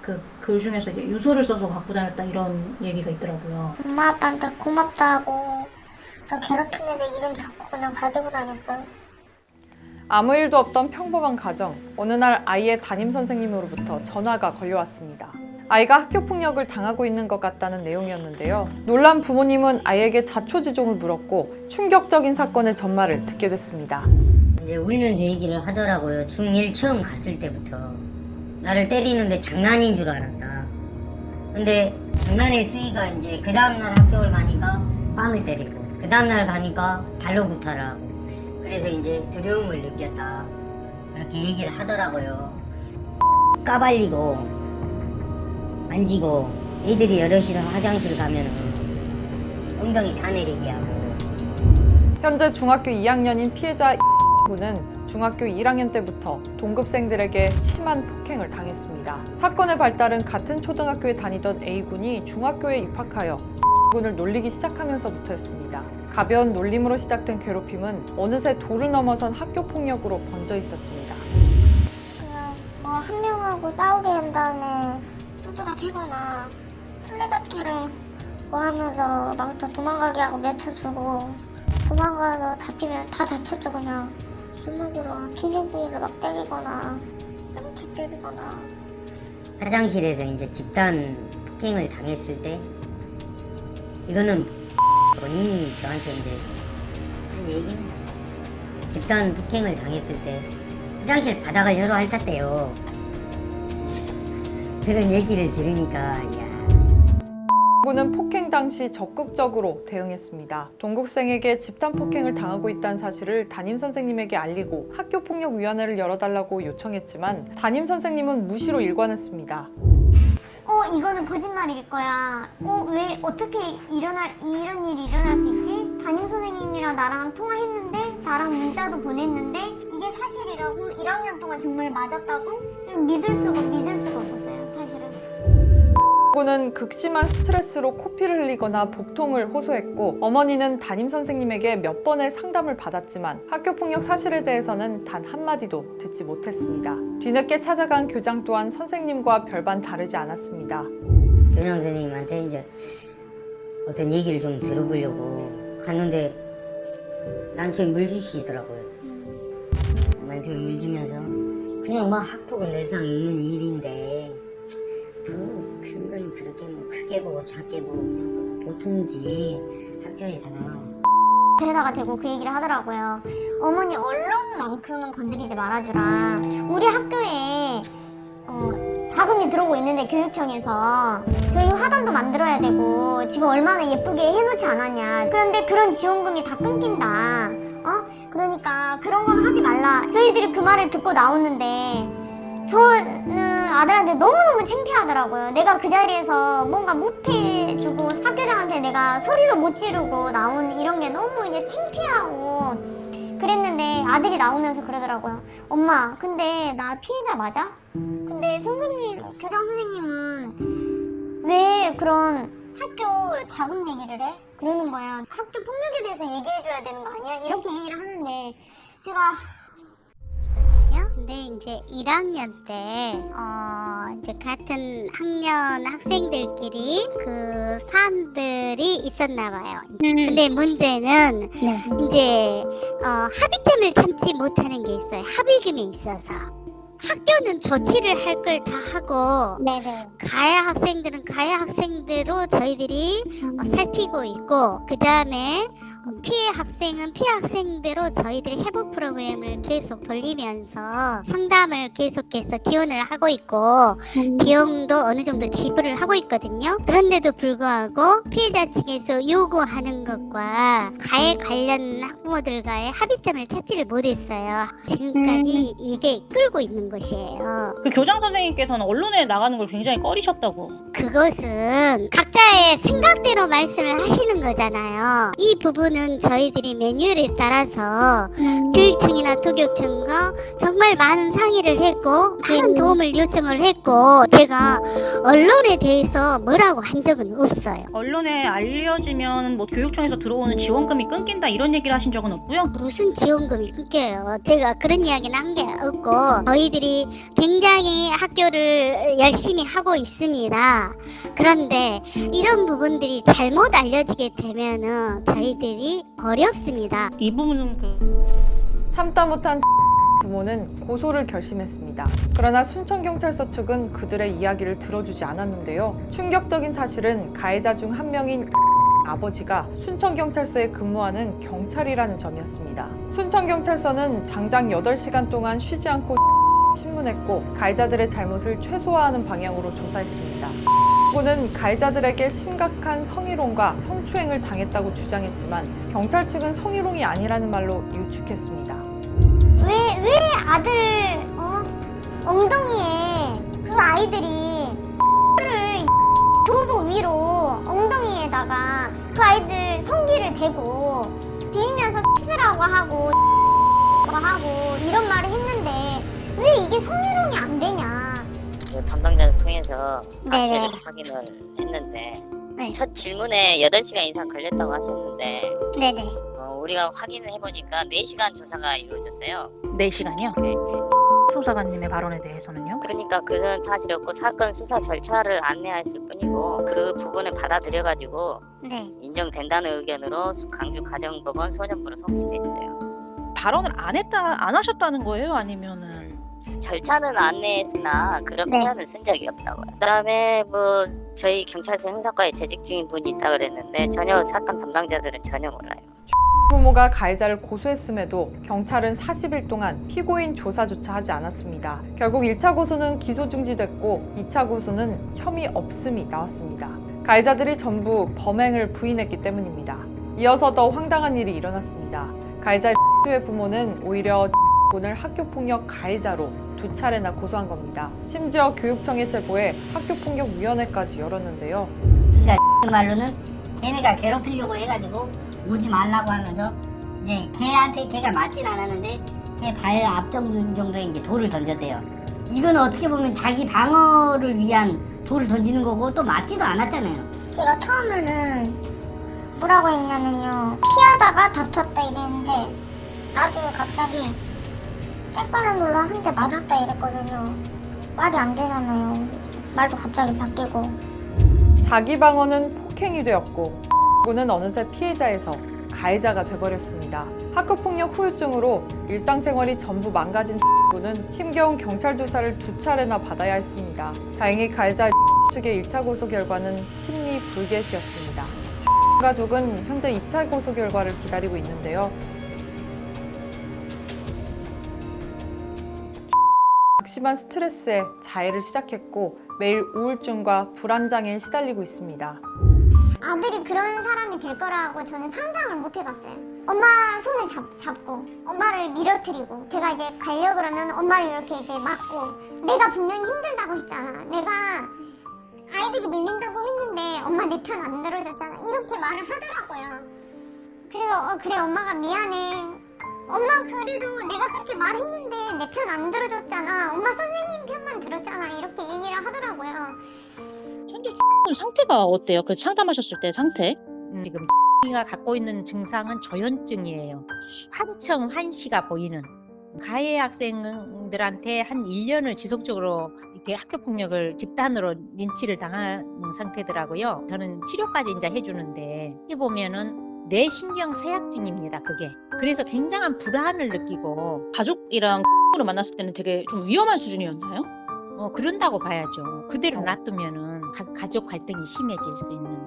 그 글 중에서 이제 유서를 써서 갖고 다녔다 이런 얘기가 있더라고요. 엄마 아빠한테 고맙다고 나 괴롭힌 애들 이름 적고 그냥 가지고 다녔어요. 아무 일도 없던 평범한 가정. 어느 날 아이의 담임 선생님으로부터 전화가 걸려왔습니다. 아이가 학교 폭력을 당하고 있는 것 같다는 내용이었는데요. 놀란 부모님은 아이에게 자초지종을 물었고 충격적인 사건의 전말을 듣게 됐습니다. 이제 울면서 얘기를 하더라고요. 중1 처음 갔을 때부터 나를 때리는데 장난인 줄 알았다. 근데 장난의 수위가 이제 그 다음날 학교를 가니까 뺨을 때리고 그 다음날 가니까 달로부터라 하고 그래서 이제 두려움을 느꼈다 그렇게 얘기를 하더라고요. 까발리고 만지고 애들이 여럿이서 화장실 가면은 엉덩이 다 내리게 하고. 현재 중학교 2학년인 피해자 군은 중학교 1학년 때부터 동급생들에게 심한 폭행을 당했습니다. 사건의 발달은 같은 초등학교에 다니던 A군이 중학교에 입학하여 군을 놀리기 시작하면서부터였습니다. 가벼운 놀림으로 시작된 괴롭힘은 어느새 도를 넘어선 학교 폭력으로 번져 있었습니다. 그냥 뭐 한 명하고 싸우게 한 다음에 뚜드러 패거나 술래잡기를 뭐 하면서 막 또 도망가게 하고 맺혀주고 도망가서 잡히면 다 잡혔죠. 그냥 술 먹으러 충격 부위를 막 때리거나 뺨치 때리거나. 화장실에서 이제 집단 폭행을 당했을 때 이거는 본인이 저한테 이제 한 얘기입니다. 집단 폭행을 당했을 때 화장실 바닥을 열어 핥았대요. 그런 얘기를 들으니까 야. 군은 폭행 당시 적극적으로 대응했습니다. 동국생에게 집단 폭행을 당하고 있다는 사실을 담임 선생님에게 알리고 학교폭력위원회를 열어달라고 요청했지만 담임 선생님은 무시로 일관했습니다. 이거는 거짓말일 거야. 왜 어떻게 이런 일이 일어날 수 있지? 담임 선생님이랑 나랑 통화했는데 나랑 문자도 보냈는데 이게 사실이라고 1학년 동안 정말 맞았다고? 믿을 수가 없었어요, 사실은. 군은 극심한 스트레스로 코피를 흘리거나 복통을 호소했고 어머니는 담임 선생님에게 몇 번의 상담을 받았지만 학교폭력 사실에 대해서는 단 한마디도 듣지 못했습니다. 뒤늦게 찾아간 교장 또한 선생님과 별반 다르지 않았습니다. 교장 선생님한테 이제 어떤 얘기를 좀 들어보려고 갔는데 난초에 물 주시더라고요. 난초에 물 주면서 그냥 뭐 학폭은 늘상 있는 일인데 그건 그렇게 뭐 크게 보고 작게 보고 그냥 보통이지 학교에서. 배에다가 대고 그 얘기를 하더라고요. 어머니 언론만큼은 건드리지 말아주라. 우리 학교에 자금이 들어오고 있는데 교육청에서 저희 화단도 만들어야 되고 지금 얼마나 예쁘게 해놓지 않았냐. 그런데 그런 지원금이 다 끊긴다. 그러니까 그런 건 하지 말라. 저희들이 그 말을 듣고 나오는데 저는 아들한테 너무너무 창피하더라고요. 내가 그 자리에서 뭔가 못해주고 학교장한테 내가 소리도 못 지르고 나온 이런 게 너무 이제 창피하고 그랬는데 아들이 나오면서 그러더라고요. 엄마, 근데 나 피해자 맞아? 근데 교장 선생님은 왜 그런 학교 자금 얘기를 해? 그러는 거야. 학교 폭력에 대해서 얘기해줘야 되는 거 아니야? 이렇게 얘기를 하는데 제가 근데 이제 1학년 때 이제 같은 학년 학생들끼리 그 사람들이 있었나 봐요. 근데 문제는 이제 합의점을 참지 못하는 게 있어요. 합의금이 있어서 학교는 조치를 할 걸 다 하고 가해 학생들은 가해 학생대로 저희들이 살피고 있고 그 다음에 피해 학생은 피해 학생대로 저희들이 회복 프로그램을 계속 돌리면서 상담을 계속해서 지원을 하고 있고 비용도 어느 정도 지불을 하고 있거든요. 그런데도 불구하고 피해자 측에서 요구하는 것과 가해 관련 학부모들과의 합의점을 찾지를 못했어요. 지금까지 이게 끌고 있는 것이에요. 그 교장 선생님께서는 언론에 나가는 걸 굉장히 꺼리셨다고. 그것은 각자의 생각대로 말씀을 하시는 거잖아요. 이 부분은 저희들이 매뉴얼에 따라서 교육청이나 도교청과 정말 많은 상의를 했고 많은 도움을 요청을 했고 제가 언론에 대해서 뭐라고 한 적은 없어요. 언론에 알려지면 뭐 교육청에서 들어오는 지원금이 끊긴다 이런 얘기를 하신 적은 없고요. 무슨 지원금이 끊겨요. 제가 그런 이야기는 한 게 없고 저희들이 굉장히 학교를 열심히 하고 있습니다. 그런데 이런 부분들이 잘못 알려지게 되면은 저희들이 어렵습니다. 이 부분은 참다 못한 부모는 고소를 결심했습니다. 그러나 순천경찰서 측은 그들의 이야기를 들어주지 않았는데요. 충격적인 사실은 가해자 중 한 명인 아버지가 순천경찰서에 근무하는 경찰이라는 점이었습니다. 순천경찰서는 장장 8시간 동안 쉬지 않고 신문했고 가해자들의 잘못을 최소화하는 방향으로 조사했습니다. 군은 가해자들에게 심각한 성희롱과 성추행을 당했다고 주장했지만 경찰 측은 성희롱이 아니라는 말로 일축했습니다. 왜 아들 엉덩이에 그 아이들이 를 교도 위로 엉덩이에다가 그 아이들 성기를 대고 비비면서 X라고 하고 이런 말을 했는데 왜 이게 성희롱이 안 되냐? 그 담당자를 통해서 네네. 사실을 확인을 했는데 네. 첫 질문에 8시간 이상 걸렸다고 하셨는데 네네. 우리가 확인을 해보니까 4시간 조사가 이루어졌어요. 4시간이요? 네. 수사관님의 발언에 대해서는요? 그러니까 그런 사실이 없고 사건 수사 절차를 안내했을 뿐이고 그 부분을 받아들여가지고 네. 인정된다는 의견으로 강주 가정법원 소년부로 송치됐어요. 발언을 안 하셨다는 거예요? 아니면은 절차는 안내했으나 그런 네. 표현을 쓴 적이 없다고요. 그다음에 뭐 저희 경찰서 형사과에 재직 중인 분이 있다 그랬는데 전혀 사건 담당자들은 전혀 몰라요. 부모가 가해자를 고소했음에도 경찰은 40일 동안 피고인 조사조차 하지 않았습니다. 결국 1차 고소는 기소 중지됐고 2차 고소는 혐의 없음이 나왔습니다. 가해자들이 전부 범행을 부인했기 때문입니다. 이어서 더 황당한 일이 일어났습니다. 가해자 의 부모는 오히려 군을 학교폭력 가해자로 2차례나 고소한 겁니다. 심지어 교육청에 제보해 학교폭력위원회까지 열었는데요. 그러니까 말로는 걔네가 괴롭히려고 해가지고 오지 말라고 하면서 이제 걔가 맞진 않았는데 걔 발 앞정 정도에 이제 돌을 던졌대요. 이건 어떻게 보면 자기 방어를 위한 돌을 던지는 거고 또 맞지도 않았잖아요. 걔가 처음에는 뭐라고 했냐면요, 피하다가 다쳤다 이랬는데 나중에 갑자기 떼까는 걸로 한 대 맞았다 이랬거든요. 말이 안 되잖아요. 말도 갑자기 바뀌고. 자기 방어는 폭행이 되었고 군은 어느새 피해자에서 가해자가 돼버렸습니다. 학교폭력 후유증으로 일상생활이 전부 망가진 군은 힘겨운 경찰 조사를 2차례나 받아야 했습니다. 다행히 가해자 측의 1차 고소 결과는 심리 불개시였습니다. 가족은 현재 2차 고소 결과를 기다리고 있는데요. 극심한 스트레스에 자해를 시작했고 매일 우울증과 불안장애에 시달리고 있습니다. 아들이 그런 사람이 될 거라고 저는 상상을 못 해봤어요. 엄마 손을 잡고 엄마를 밀어뜨리고 제가 이제 가려고 그러면 엄마를 이렇게 이제 막고 내가 분명히 힘들다고 했잖아. 내가 아이들이 놀린다고 했는데 엄마 내 편 안 들어줬잖아. 이렇게 말을 하더라고요. 그래서 그래 엄마가 미안해. 엄마 그래도 내가 그렇게 말했는데 내 편 안 들어줬잖아. 엄마 선생님 편만 들었잖아. 이렇게 얘기를 하더라고요. 현재 상태가 어때요? 그 상담하셨을 때 상태? 지금 가 갖고 있는 증상은 조현증이에요. 한청 환시가 보이는 가해 학생들한테 한 1년을 지속적으로 이렇게 학교폭력을 집단으로 린치를 당한 상태더라고요. 저는 치료까지 이제 해주는데 해보면은 뇌신경 쇠약증입니다. 그게. 그래서 굉장한 불안을 느끼고 가족이랑 로 만났을 때는 되게 좀 위험한 수준이었나요? 그런다고 봐야죠. 그대로 놔두면은 가족 갈등이 심해질 수 있는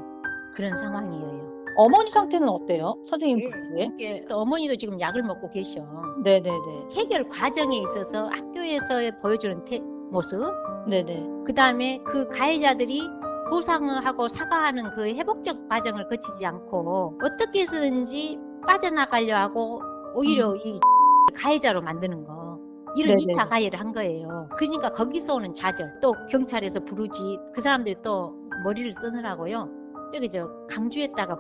그런 상황이에요. 어머니 상태는 어때요? 선생님 보기에? 이게 어머니도 지금 약을 먹고 계셔. 네네네. 해결 과정에 있어서 학교에서 보여주는 모습, 네네. 그 다음에 그 가해자들이 보상하고 사과하는 그 회복적 과정을 거치지 않고 어떻게 해서든지 빠져나가려 하고 오히려 이 가해자로 만드는 거. 이런 네네. 2차 가해를 한 거예요. 그러니까 거기서 오는 좌절, 또 경찰에서 부르지, 그 사람들이 또 머리를 쓰느라고요. 저기 저 강주에다가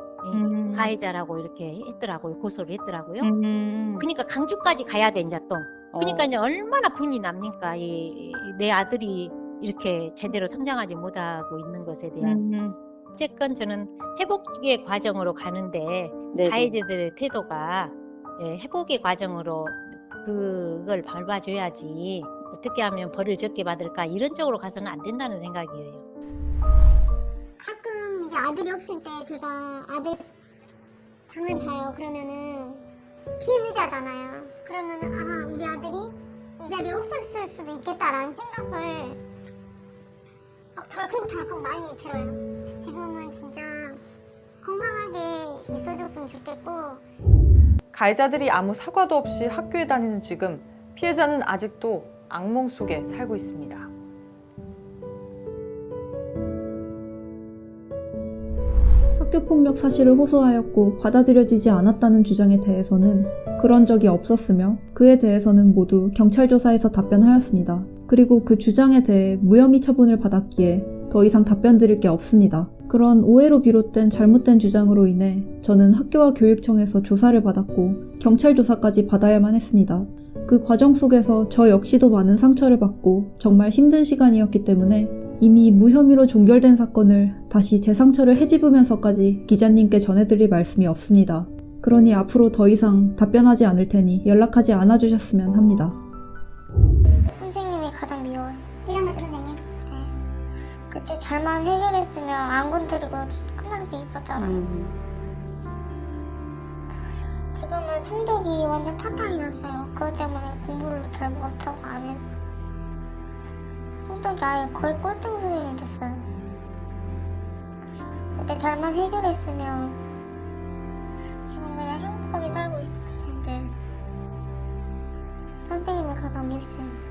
가해자라고 이렇게 했더라고요. 고소를 했더라고요. 그러니까 강주까지 가야 돼 이제 또. 그러니까 이제 얼마나 분이 납니까? 내 아들이 이렇게 제대로 성장하지 못하고 있는 것에 대한. 어쨌건 저는 회복의 과정으로 가는데 네네. 가해자들의 태도가 회복의 과정으로 그걸 밟아줘야지 어떻게 하면 벌을 적게 받을까 이런 쪽으로 가서는 안 된다는 생각이에요. 가끔 이제 아들이 없을 때 제가 아들 장을 봐요. 그러면은 피해자잖아요. 그러면은 아 우리 아들이 이 자리에 없었을 수도 있겠다라는 생각을 막 덜컹덜컹 많이 들어요. 지금은 진짜 건강하게 있어줬으면 좋겠고. 가해자들이 아무 사과도 없이 학교에 다니는 지금 피해자는 아직도 악몽 속에 살고 있습니다. 학교폭력 사실을 호소하였고 받아들여지지 않았다는 주장에 대해서는 그런 적이 없었으며 그에 대해서는 모두 경찰 조사에서 답변하였습니다. 그리고 그 주장에 대해 무혐의 처분을 받았기에 더 이상 답변 드릴 게 없습니다. 그런 오해로 비롯된 잘못된 주장으로 인해 저는 학교와 교육청에서 조사를 받았고 경찰 조사까지 받아야만 했습니다. 그 과정 속에서 저 역시도 많은 상처를 받고 정말 힘든 시간이었기 때문에 이미 무혐의로 종결된 사건을 다시 제 상처를 헤집으면서까지 기자님께 전해드릴 말씀이 없습니다. 그러니 앞으로 더 이상 답변하지 않을 테니 연락하지 않아주셨으면 합니다. 선생님이 가장 미워요. 1학년 선생님? 네. 그때 잘만 해결했으면 안 건드리고 끝날 수 있었잖아. 지금은 성적이 완전 파탄이었어요. 그것 때문에 공부를 잘 못하고 안 해서 성적이 아예 거의 꼴등 수준이 됐어요. 그때 잘만 해결했으면 지금 그냥 행복하게 살고 있었을 텐데 선생님이 가장 밉어요.